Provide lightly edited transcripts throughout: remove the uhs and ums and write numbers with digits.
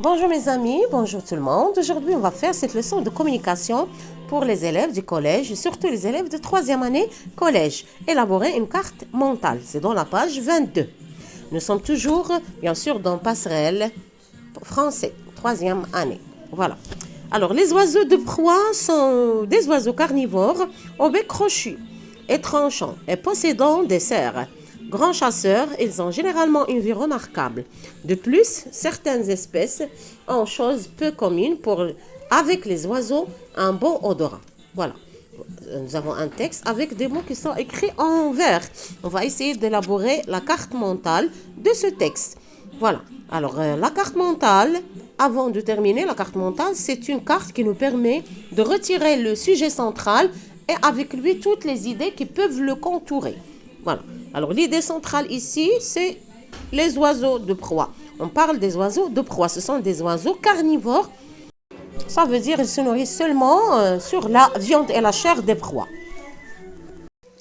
Bonjour mes amis, bonjour tout le monde. Aujourd'hui, on va faire cette leçon de communication pour les élèves du collège et surtout les élèves de 3e année collège. Élaborer une carte mentale, c'est dans la page 22. Nous sommes toujours, bien sûr, dans passerelle français, 3e année. Voilà. Alors, les oiseaux de proie sont des oiseaux carnivores au bec crochu et tranchant et possédant des serres. Grands chasseurs, ils ont généralement une vie remarquable. De plus, certaines espèces ont chose peu commune avec les oiseaux, un bon odorat. Voilà. Nous avons un texte avec des mots qui sont écrits en vert. On va essayer d'élaborer la carte mentale de ce texte. Voilà. Alors, la carte mentale, avant de terminer, la carte mentale, c'est une carte qui nous permet de retirer le sujet central et avec lui toutes les idées qui peuvent le contourer. Voilà. Alors, l'idée centrale ici, c'est les oiseaux de proie. On parle des oiseaux de proie. Ce sont des oiseaux carnivores. Ça veut dire qu'ils se nourrissent seulement sur la viande et la chair des proies.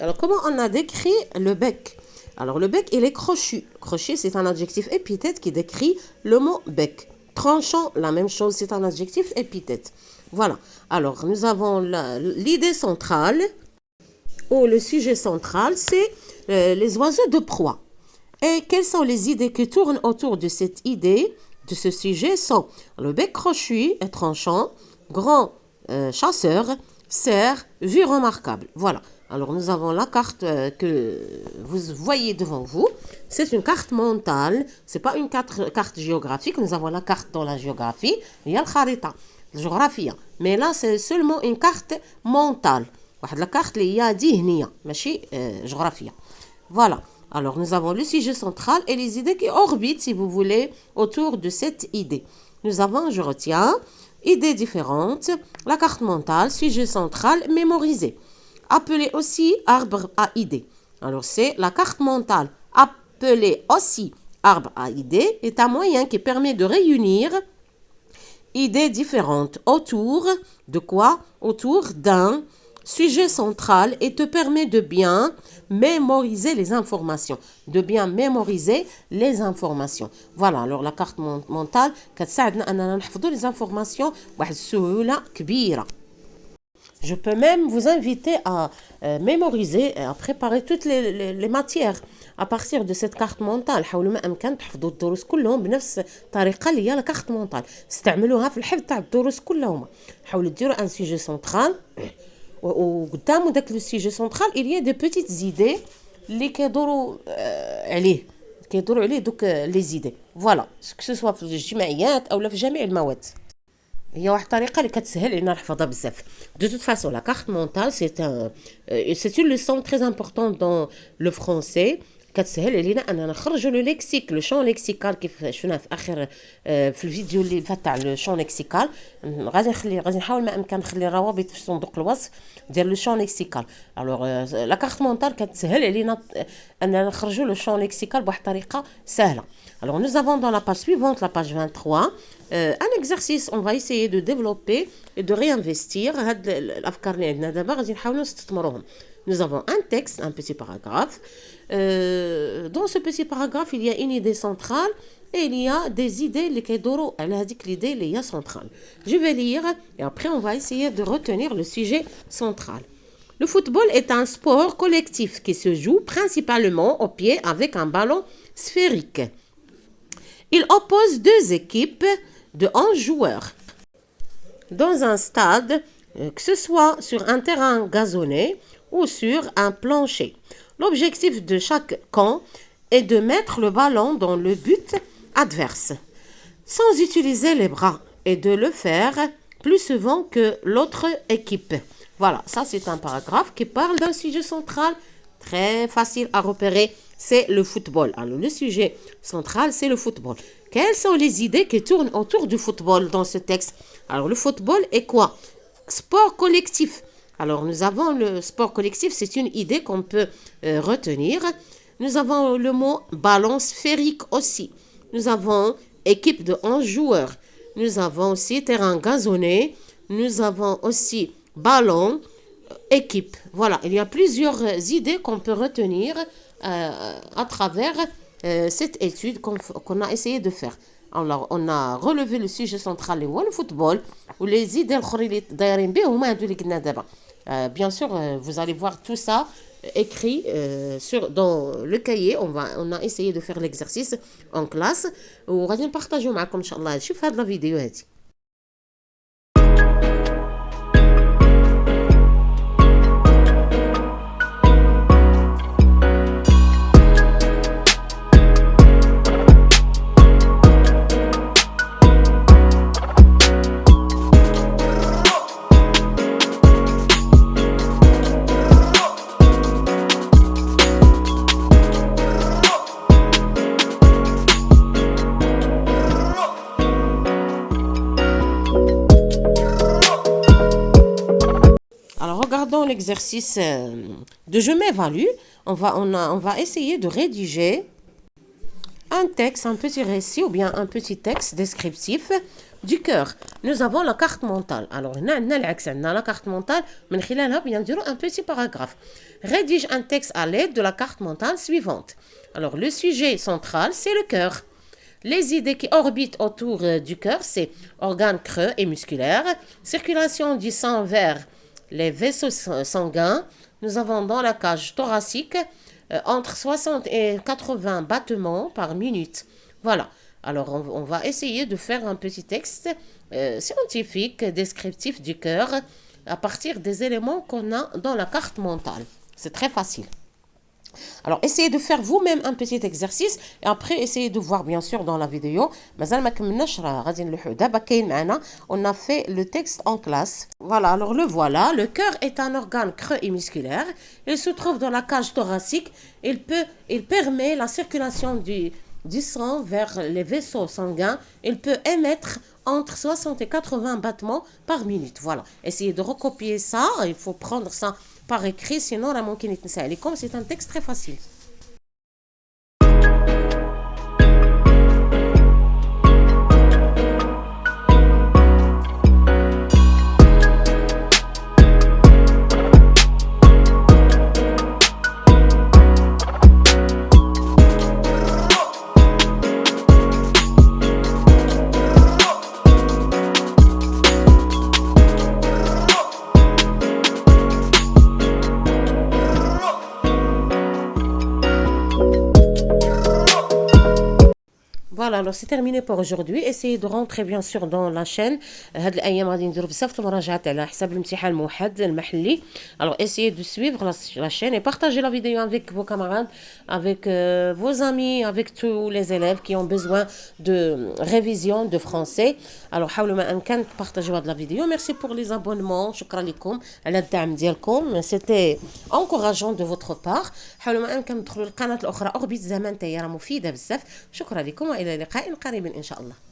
Alors, comment on a décrit le bec? Alors, le bec, il est crochu. Crochu, c'est un adjectif épithète qui décrit le mot bec. Tranchant, la même chose, c'est un adjectif épithète. Voilà. Alors, nous avons l'idée centrale, ou le sujet central, c'est les oiseaux de proie. Et quelles sont les idées qui tournent autour de cette idée, de ce sujet sont le bec crochu et tranchant, grand chasseur, cerf, vue remarquable. Voilà. Alors nous avons la carte que vous voyez devant vous. C'est une carte mentale. C'est pas une carte géographique. Nous avons la carte dans la géographie. Il y a le kharita, la géographie. Mais là c'est seulement une carte mentale. La carte اللي هي ذهنية ماشي géographie. Voilà. Alors, nous avons le sujet central et les idées qui orbitent, si vous voulez, autour de cette idée. Nous avons, je retiens, idées différentes, la carte mentale, sujet central, mémorisé. Appelé aussi arbre à idées. Alors, c'est la carte mentale, appelée aussi arbre à idées, est un moyen qui permet de réunir idées différentes autour de quoi? Autour d'un sujet central et te permet de bien mémoriser les informations. De bien mémoriser les informations. Voilà, alors la carte mentale كتساعدنا أننا نحفظوا les informations بواحد السهولة كبيرة. Je peux même vous inviter à mémoriser et à préparer toutes les matières à partir de cette carte mentale. حاولوا ما أمكن تحفظوا الدروس كلهم بنفس الطريقة اللي هي la carte mentale. استعملوها في الحفظ تاع الدروس كلهم. حاولوا ديروا un sujet central. وقدامه داك لو سيجي سونطرال il y a des petites idées اللي كيدوروا عليه دوك لي زيدي فوالا que ce soit في الجمعيات او في جميع المواد. هي واحد الطريقه اللي كتسهل لنا نحفظها بزاف. De toute façon la carte mentale c'est une leçon très importante dans le français. كتسهل علينا اننا نخرجوا لو ليكسيك لو شون ليكسيكال كيف شفنا في اخر في الفيديو اللي فات تاع لو شون ليكسيكال. غادي نحاول ما امكن نخلي الروابط في صندوق الوصف ديال لو شون ليكسيكال. الوغ لا كارت مونتال كتسهل علينا اننا نخرجوا لو شون ليكسيكال بواحد الطريقه سهله. Alors nous avons dans la page suivante, la page 23, un exercice, on va essayer de développer et de réinvestir هاد الافكار اللي عندنا دابا غادي نحاولوا نستثمروهم. Nous avons un texte, un petit paragraphe. Dans ce petit paragraphe, il y a une idée centrale et il y a des idées qui sont l'idée qui est centrale. Je vais lire et après on va essayer de retenir le sujet central. Le football est un sport collectif qui se joue principalement au pied avec un ballon sphérique. Il oppose deux équipes de 11 joueurs dans un stade, que ce soit sur un terrain gazonné ou sur un plancher. L'objectif de chaque camp est de mettre le ballon dans le but adverse, sans utiliser les bras, et de le faire plus souvent que l'autre équipe. Voilà, ça c'est un paragraphe qui parle d'un sujet central très facile à repérer, c'est le football. Alors le sujet central, c'est le football. Quelles sont les idées qui tournent autour du football dans ce texte? Alors le football est quoi? Sport collectif. Alors, nous avons le sport collectif, c'est une idée qu'on peut retenir. Nous avons le mot ballon sphérique aussi. Nous avons équipe de 11 joueurs. Nous avons aussi terrain gazonné. Nous avons aussi ballon, équipe. Voilà, il y a plusieurs idées qu'on peut retenir à travers cette étude qu'on a essayé de faire. Alors, on a relevé le sujet central, le football, ou les idées bien sûr, vous allez voir tout ça écrit dans le cahier. On a essayé de faire l'exercice en classe. وغادي نبارطاجيو معكم ان شاء الله هادشي في هاد لا فيديو هادي. Regardons l'exercice de je m'évalue. On va essayer de rédiger un texte, un petit récit ou bien un petit texte descriptif du cœur. Nous avons la carte mentale. Alors, on a la carte mentale, mais bien sûr un petit paragraphe. Rédige un texte à l'aide de la carte mentale suivante. Alors, le sujet central, c'est le cœur. Les idées qui orbitent autour du cœur, c'est organes creux et musculaires, circulation du sang vers les vaisseaux sanguins. Nous avons dans la cage thoracique entre 60 et 80 battements par minute. Voilà. Alors, on va essayer de faire un petit texte scientifique, descriptif du cœur à partir des éléments qu'on a dans la carte mentale. C'est très facile. Alors, essayez de faire vous-même un petit exercice et après, essayez de voir bien sûr dans la vidéo. On a fait le texte en classe. Voilà, alors le voilà. Le cœur est un organe creux et musculaire. Il se trouve dans la cage thoracique. Il permet la circulation du sang vers les vaisseaux sanguins. Il peut émettre entre 60 et 80 battements par minute. Voilà. Essayez de recopier ça. Il faut prendre ça par écrit, sinon la manquine est comme c'est un texte très facile. Voilà, alors c'est terminé pour aujourd'hui. Essayez de rentrer bien sûr dans la chaîne. هاد الايام غادي نديرو بزاف المراجعات على حساب الامتحان الموحد المحلي. Alors essayez de suivre la chaîne et partagez la vidéo avec vos camarades, avec vos amis, avec tous les élèves qui ont besoin de révision de français. Alors حاولوا ما امكن partager هاد la vidéo. Merci pour les abonnements. شكرا لكم على الدعم ديالكم. C'était encourageant de votre part. حاولوا ما امكن تدخلوا القناه الاخرى اوربيت زمان تاهي راه مفيده بزاف. شكرا لكم والى لقاء قريب إن شاء الله.